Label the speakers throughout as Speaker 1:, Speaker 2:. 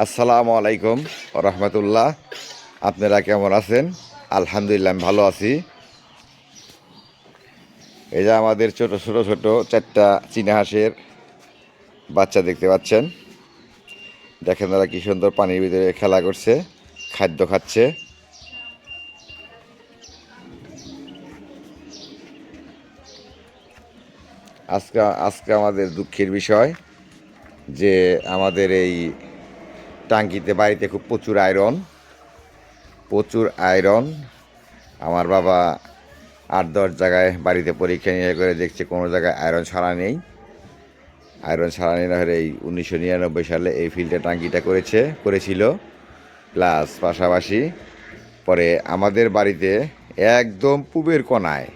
Speaker 1: আসসালামু আলাইকুম রহমতুল্লাহ। আপনারা কেমন আছেন? আলহামদুলিল্লাহ আমি ভালো আছি। এই যে আমাদের ছোট ছোট ছোট চারটা চীনা হাঁসের বাচ্চা দেখতে পাচ্ছেন। দেখেন তারা কি সুন্দর পানির ভিতরে খেলা করছে, খাদ্য খাচ্ছে। আজকে আজকে আমাদের দুঃখের বিষয় যে আমাদের এই টাঙ্কিতে বাড়িতে খুব প্রচুর আয়রন। আমার বাবা 8-10 জায়গায় বাড়িতে পরীক্ষা নিয়ে করে দেখছে কোনো জায়গায় আয়রন ছাড়া নেই। আয়রন ছাড়া নেই না হলে এই 1999 সালে এই ফিল্টার টাঙ্কিটা করেছিল। প্লাস পাশাপাশি পরে আমাদের বাড়িতে একদম পূবের কোণায়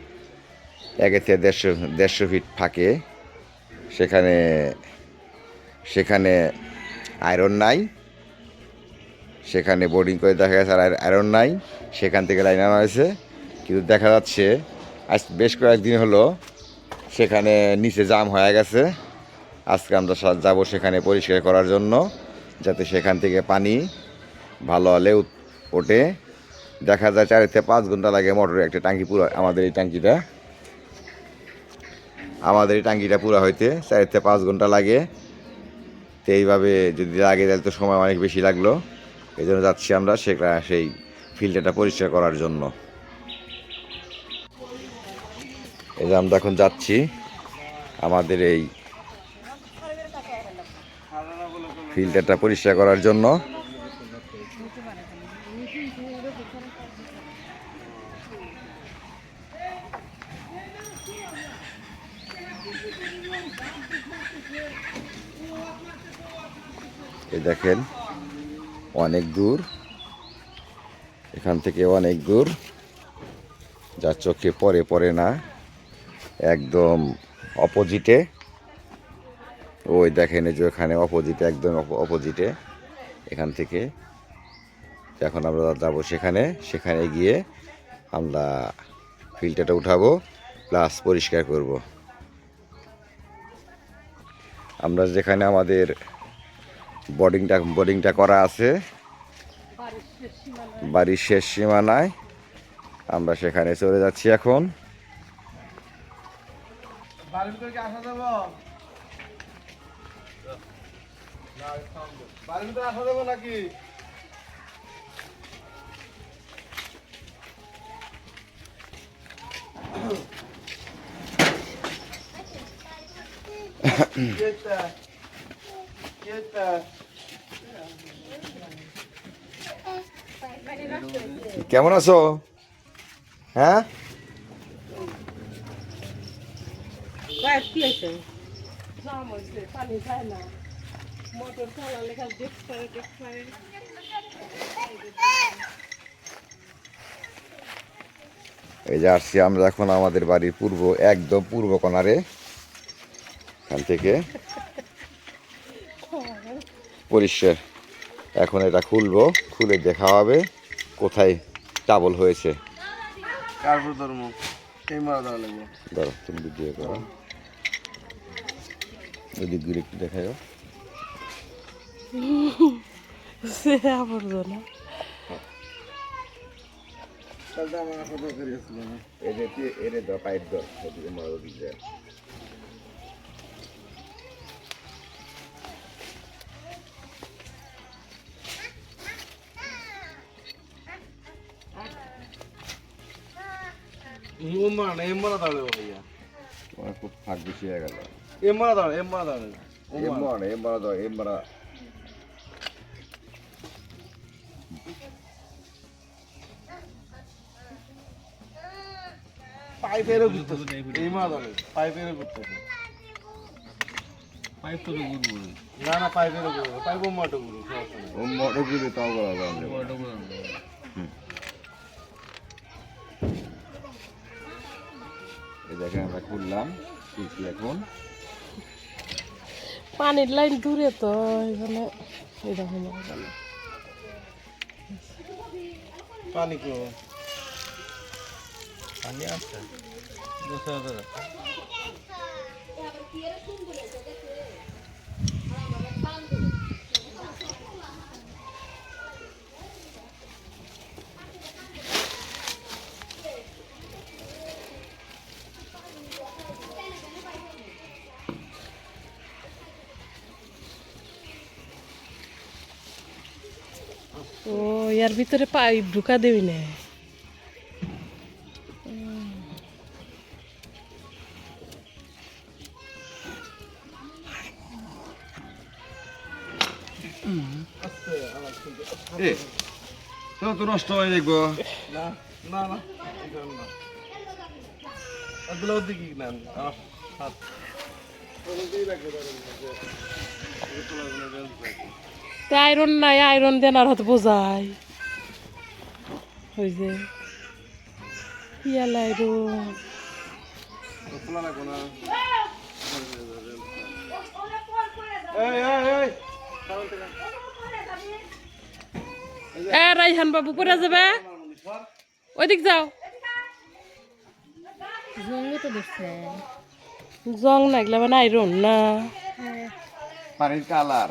Speaker 1: 1 থেকে 150 ফিট ফাঁকে, সেখানে সেখানে আয়রন নাই। সেখানে বোর্ডিং করে দেখা গেছে আর আয়রন নাই, সেখান থেকে লাইন আনা হয়েছে। কিন্তু দেখা যাচ্ছে আজ বেশ কয়েকদিন হলো সেখানে নিচে জাম হয়ে গেছে। আজকে আমরা যাব সেখানে পরিষ্কার করার জন্য, যাতে সেখান থেকে পানি ভালো হলে ওঠে। দেখা যায় 4 থেকে 5 ঘন্টা লাগে মোটরের একটা টাঙ্কি পুরো আমাদের এই টাঙ্কিটা পুরো হইতে 4 থেকে 5 ঘন্টা লাগে। তো এইভাবে যদি লাগে তাহলে তো সময় অনেক বেশি লাগলো। এই জন্য যাচ্ছি আমরা সেই ফিল্টারটা পরিষ্কার করার জন্য। এই যে আমরা এখন যাচ্ছি আমাদের এই ফিল্টারটা পরিষ্কার করার জন্য। এই দেখেন অনেক দূর, এখান থেকে অনেক দূর, যা চোখে পড়ে না। একদম অপোজিটে, ওই দেখেন এই যে ওখানে অপোজিটে, একদম অপোজিটে এখান থেকে। এখন আমরা যাবো সেখানে গিয়ে আমরা ফিল্টারটা উঠাবো প্লাস পরিষ্কার করব। আমরা যেখানে আমাদের বোর্ডিংটা করা আছে বাড়ির শেষ সীমানায়, আমরা সেখানে চলে যাচ্ছি এখন। কেমন আছো? হ্যাঁ, এই যে আসছি আমরা এখন আমাদের বাড়ির একদম পূর্ব কোণারে। এখান থেকে পরিষ্কার, এখন এটা খুলবো, খুলে দেখা হবে কোথায় টাবল হয়েছে। ধরো তুমি ভিডিও করো, ওই দিকগুলো একটু দেখাও। পাইপ ধর খুব ফাঁক বেশি হয়ে গেল।
Speaker 2: পাইপেরও ঘুরতেছে, এই মারা ধরে পাইপেরও ঘুরতেছে। পাইপ তো ঘুরবো না, পাইপেরও ঘুরবো, পাইপ মোটো ঘুরবো,
Speaker 1: মোটর গুলো তাও করা যাবে। এই দেখেন আমরা খুললাম এখন।
Speaker 3: পানির লাইন দূরে তো এখানে
Speaker 2: পানি কি পানি আছে
Speaker 3: ও ইয়ার ভিতরে পাইপ ঢুকা দেবি না।
Speaker 1: তো নষ্ট হয়ে দেখবো।
Speaker 2: না না না এই কারণ না এগুলো দিকে না আমার হাত ওদিকেই রাখতে পারেন
Speaker 3: আয়রন নাই, আয়রন দেন আর হয়তো বোঝায় ওই যে ইয়াল আয়রন।
Speaker 2: খোলা রাখবো না এই এই এই
Speaker 3: এ রাইহান বাবু পরে যাবে, ওইদিক যাও। জং লাগলে মানে আয়রন না।
Speaker 1: পানির কালার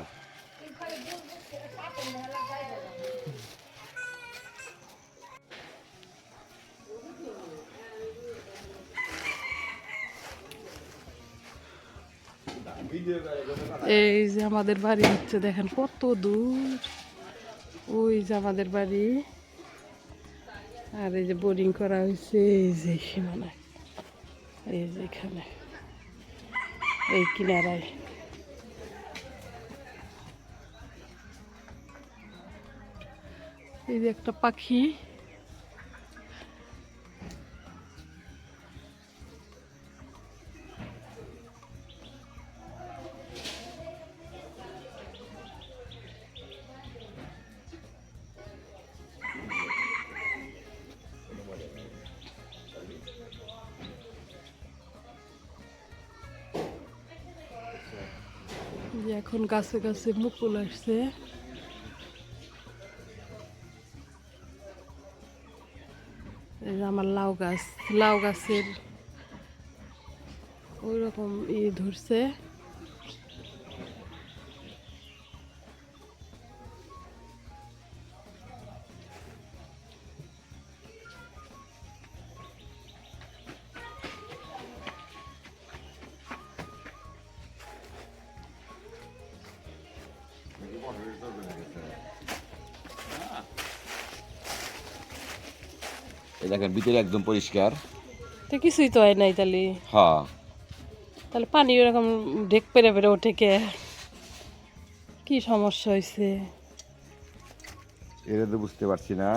Speaker 3: এই যে আমাদের বাড়ি হচ্ছে, দেখেন কত দূর। ওই যে আমাদের বাড়ি, আর এই যে বোরিং করা হয়েছে এই যে সীমানায়, এই যে এখানে এই কিনারায়। এই যে একটা পাখি, যে এখন গাছে গাছে মুকুল আসছে। এই যে আমার লাউ গাছ, লাউ গাছের ওই রকম ধরছে।
Speaker 1: এই দেখেন ভিতরে একদম পরিষ্কার।
Speaker 3: তো কিছুই তো হয় নাই তাহলে।
Speaker 1: হ্যাঁ
Speaker 3: তাহলে পানি ওরকম ঢেক পেরে পেরে ওঠে কে? কি সমস্যা হয়েছে?
Speaker 1: এটা তো বুঝতে পারছি না।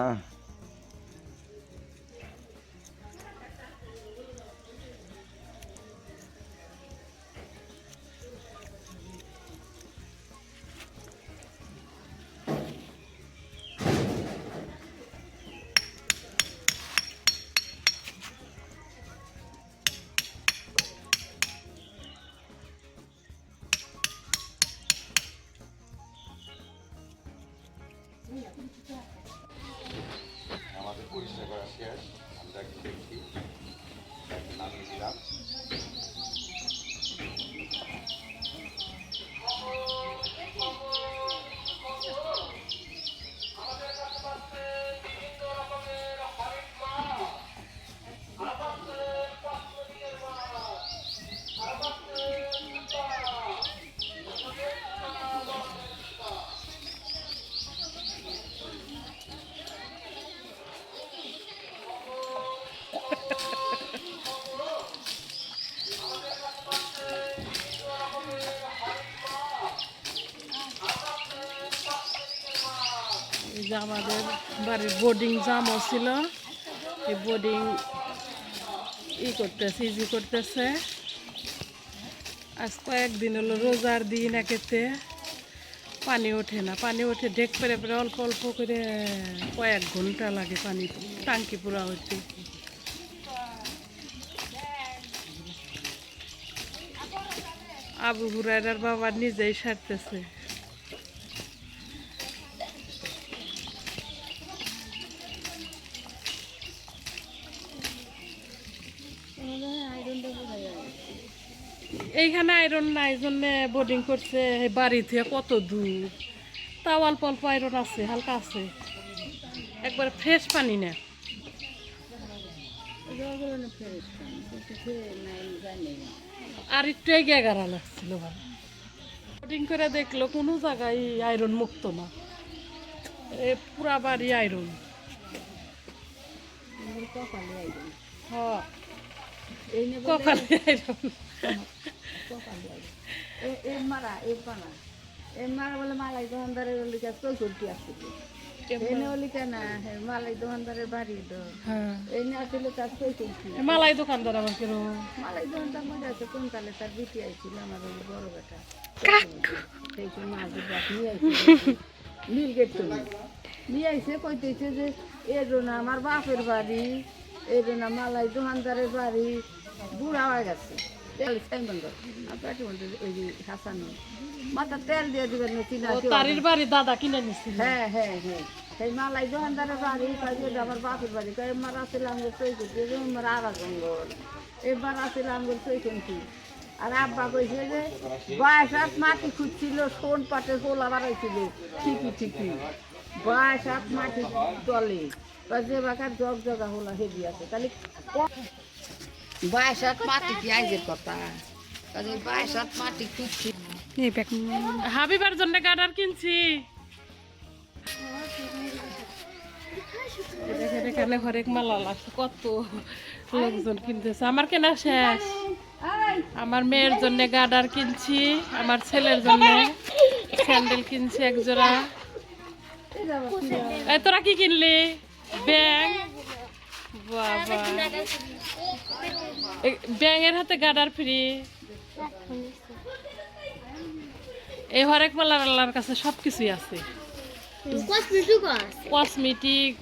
Speaker 1: আমাদের পরিষ্কার করা শেষ, আমরা কি দেখছি নামিয়ে দিলাম।
Speaker 3: এই যে আমাদের বাড়ির বোর্ডিং জামও ছিল, এই বোর্ডিং করতেছে, ইজি করতেছে। আজ কয়েকদিন হলো রোজার দিন, একেতে পানি ওঠে না, পানি ওঠে ঢেক পেরে পেরে অল্প অল্প করে, কয়েক ঘন্টা লাগে পানি টাঙ্কি পুরা হচ্ছে। আবু হুরায়রার বাবা নিজেই সারতেছে। এইখানে আয়রন নাই জন্য বোর্ডিং করছে, বাড়ি থেকে কত দূর, তাও অল্প অল্প আয়রন আছে, হালকা আছে, একবার ফ্রেশ পানি না। আর একটু এগিয়ে গাড়া লাগছিল ভালো। বোর্ডিং করে দেখলো কোনো জায়গায় আয়রন মুক্ত না। এ পুরা বাড়ি আয়রন। হ্যাঁ কপালে আয়রন।
Speaker 4: বলে মালাই দোকানদারের ওলিকা চৌষট্টি আসছিল এনে ওলিকা না মালাই দোকানদারের বাড়ি তো
Speaker 3: হ্যাঁ
Speaker 4: এনে আসলে তার চৌষট্টি
Speaker 3: মালাই দোকানদার আমার কেন
Speaker 4: মালাই দোকানদার মধ্যে আছে কোন কালে তার বিটি আইছিল আমার ওই বড় বেটা সেই সময় মাঝে বাপ নিয়ে আইছিল নীল গেট তুমি নিয়ে আইসে কইতেছে যে এর না আমার বাপের বাড়ি এর না মালাই দোকানদারের বাড়ি বুড়া হয়ে গেছে তেল সাইমন্দ আপনাকে বলতে ওই যে হাসান মাথা তেল দিয়ে দিবেন চিনা
Speaker 3: তারির বাড়ি দাদা কিনে নিছিল।
Speaker 4: হ্যাঁ হ্যাঁ হ্যাঁ সেই মালাই দোকানদারের বাড়ি কাজে আমার বাপের বাড়ি এবার আসছিলাম চৈকুটি এবার আড়া জঙ্গল এবার আসছিলাম চৈকুটি আর আব্বা কইছে যে বয়সাত মাটি খুঁজছিল সোন পাটে গোলা বাড়াইছিল ঠিকই ঠিকই বয়সাত মাটি তলে যে বাকার জগ জগা হলা হেভি আছে তাহলে বয়সাত মাটি কি আইজের কথা কাজে বয়সাত মাটি খুঁজছি
Speaker 3: হাবিবার জন্য গাডার কিনছি। দেখেন এখানে হরেক মালা লাগছে, কত লোকজন কিনতেছে। আমার কেনা শেষ। আমার মেয়ের জন্য গাডার কিনছি, আমার ছেলের জন্য স্যান্ডেল কিনছি এক জোড়া। এই তোরা কি কিনলি? ব্যাং। বাবা, ব্যাঙের হাতে গাডার ফ্রি। এই হরেক মালার কাছে সবকিছুই আছে, কসমেটিক,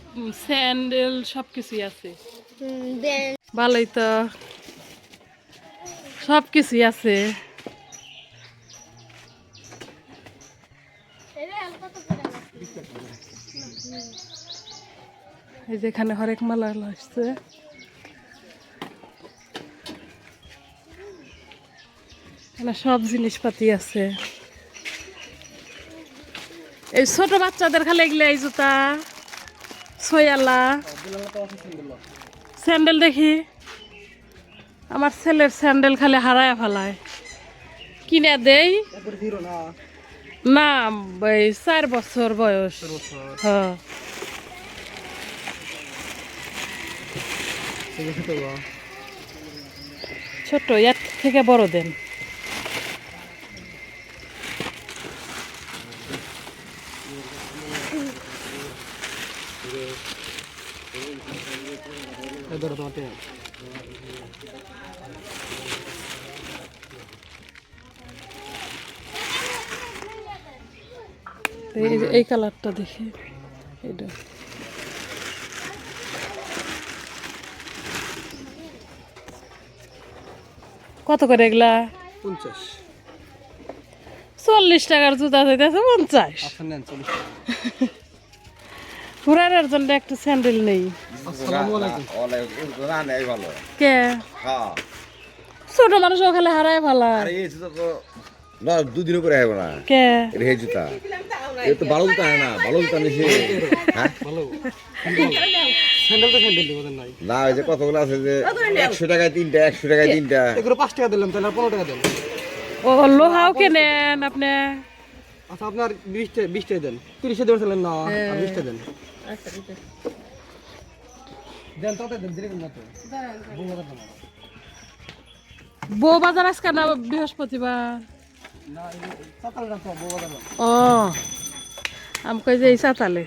Speaker 3: স্যান্ডেল সবকিছুই আছে। ভালোই তো, সবকিছুই আছে। এই যেখানে হরেক মালা আসছে, এখানে সব জিনিসপাতি আছে। এই ছোট বাচ্চাদের খালি এগুলো, এই জুতা ছয়ালা স্যান্ডেল দেখি। আমার ছেলের স্যান্ডেল খালি হারায় ফেলায়, কিনে দেই না। এই 4 বছর বয়স। হ্যাঁ, ছোট, এর থেকে বড় দেন। এই কালারটা দেখি, এটা কত করে এগুলা?
Speaker 2: 50।
Speaker 3: 40 টাকার জুতা যাইতেছে 50। ঘোরার জন্য একটু স্যান্ডেল নেই কে? ছোট মানুষ ওখানে হারায় ভালা
Speaker 1: না, 2 দিন করে হবে না
Speaker 3: কে?
Speaker 1: এটা হে জুতা, এ তো ভালো জুতা না, ভালো জুতা নিছে। হ্যাঁ
Speaker 2: স্যান্ডেল তো স্যান্ডেল দিবেন নাই
Speaker 1: না, ওই যে কতগুলো আছে যে 100 টাকায় 3টা, 100 টাকায় 3টা।
Speaker 2: এগুলো 5 টাকা দিলাম, তাহলে 15 টাকা দেন।
Speaker 3: ও লোহাও কেনেন আপনি?
Speaker 2: আচ্ছা আপনার 20 টাকা দেন। 30 টাকা দিবেন না, আর 20 টাকা দেন। দেন তো দেন, দিলে না তো
Speaker 3: বউ বাজার আজকে না বৃহস্পতিবার?
Speaker 2: না, সকালে রাখো বউ বাজার।
Speaker 3: ও আমি কই যে এই সাতালে।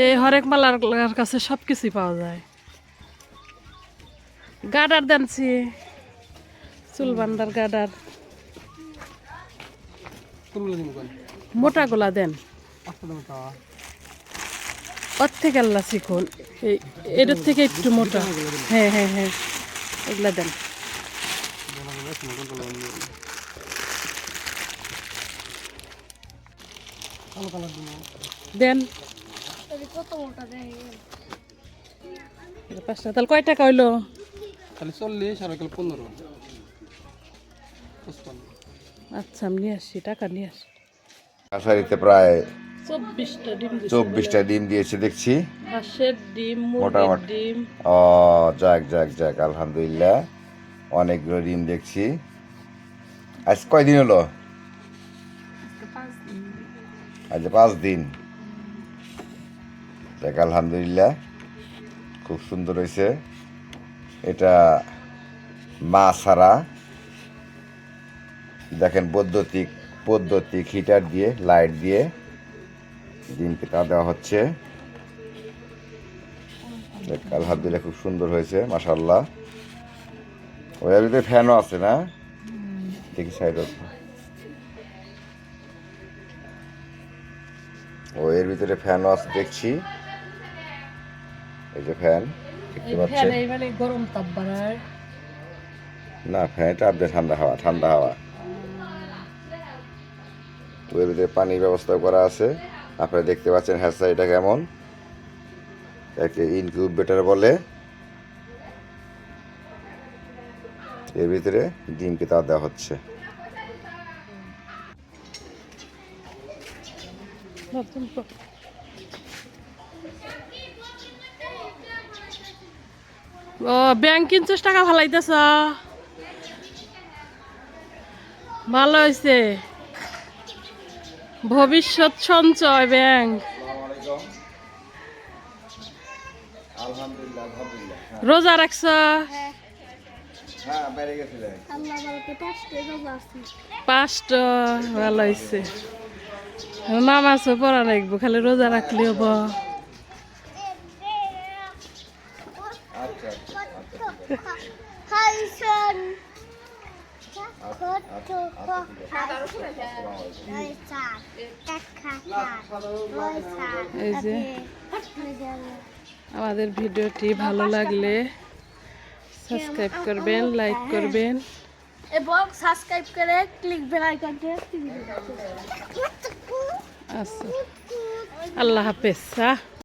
Speaker 3: এই হরেক মালার কাছে সব কিছুই পাওয়া যায়। গাডার দেনছি, চুল বান্দার গাডার,
Speaker 2: কোনগুলো দিমু কোন?
Speaker 3: মোটা গোলা দেন।
Speaker 2: আচ্ছা দাও তা।
Speaker 3: ওর থেকে আল্লাহ শিখুন, এটার থেকে একটু মোটা। হ্যাঁ হ্যাঁ হ্যাঁ, এগুলা দেন। দেন 5টা, তাহলে কয় টাকা হইলো?
Speaker 2: তাহলে 40 আর 15। 55।
Speaker 3: আচ্ছা, আমি নিয়ে আসছি, টাকা নিয়ে আসি।
Speaker 1: কাছারিতে প্রায়
Speaker 3: 24টা ডিম দিছে।
Speaker 1: 24টা ডিম দিয়েছে দেখছি,
Speaker 3: হাঁসের ডিম, মুরগির
Speaker 1: মোটামুটি।
Speaker 3: ডিম।
Speaker 1: ও যাক যাক যাক, আলহামদুলিল্লাহ, অনেকগুলো ডিম দেখছি। আজ কয়দিন হলো? আজ 5 দিন। দেখ আলহামদুলিল্লাহ খুব সুন্দর হয়েছে। এটা মা ছাড়া, দেখেন বৈদ্যুতিক হিটার দিয়ে লাইট দিয়ে ডিমকে তা দেওয়া হচ্ছে। দেখ আলহামদুলিল্লাহ খুব সুন্দর হয়েছে মাশাআল্লাহ। ওই ভিতরে ফ্যানও আছে না? দেখি সাইড ও এর ভিতরে ফ্যানও আছে দেখছি। এই যে ফ্যান দেখতে পাচ্ছেন।
Speaker 3: মানে গরম তাপ বাড়ায়
Speaker 1: না, ফ্যানটা আপনার ঠান্ডা হাওয়া। তো এর ভিতরে পানির ব্যবস্থা করা আছে। আপনারা দেখতে পাচ্ছেন হ্যাচারিটা কেমন, একে ইনকিউবেটর বলে। এর ভিতরে ডিমকে তা দেওয়া হচ্ছে।
Speaker 3: ও ব্যাংক 50 টাকা ফালাইতেছ, ভালো হয়েছে। ভবিষ্যৎ সঞ্চয় ব্যাংক। রোজা রাখছ?
Speaker 1: হ্যাঁ, বাইরে গেছিলেন।
Speaker 3: 5টা, ভালো হয়েছে। নামাজও পড়া লাগবো, খালি রোজা রাখলে হব। এই যে আমাদের ভিডিওটি ভালো লাগলে সাবস্ক্রাইব করবেন, লাইক করবেন
Speaker 4: এবং সাবস্ক্রাইব করে ক্লিক বেল আইকনটা টিপে দিবেন।
Speaker 3: আচ্ছা, আল্লাহ হাফেজ।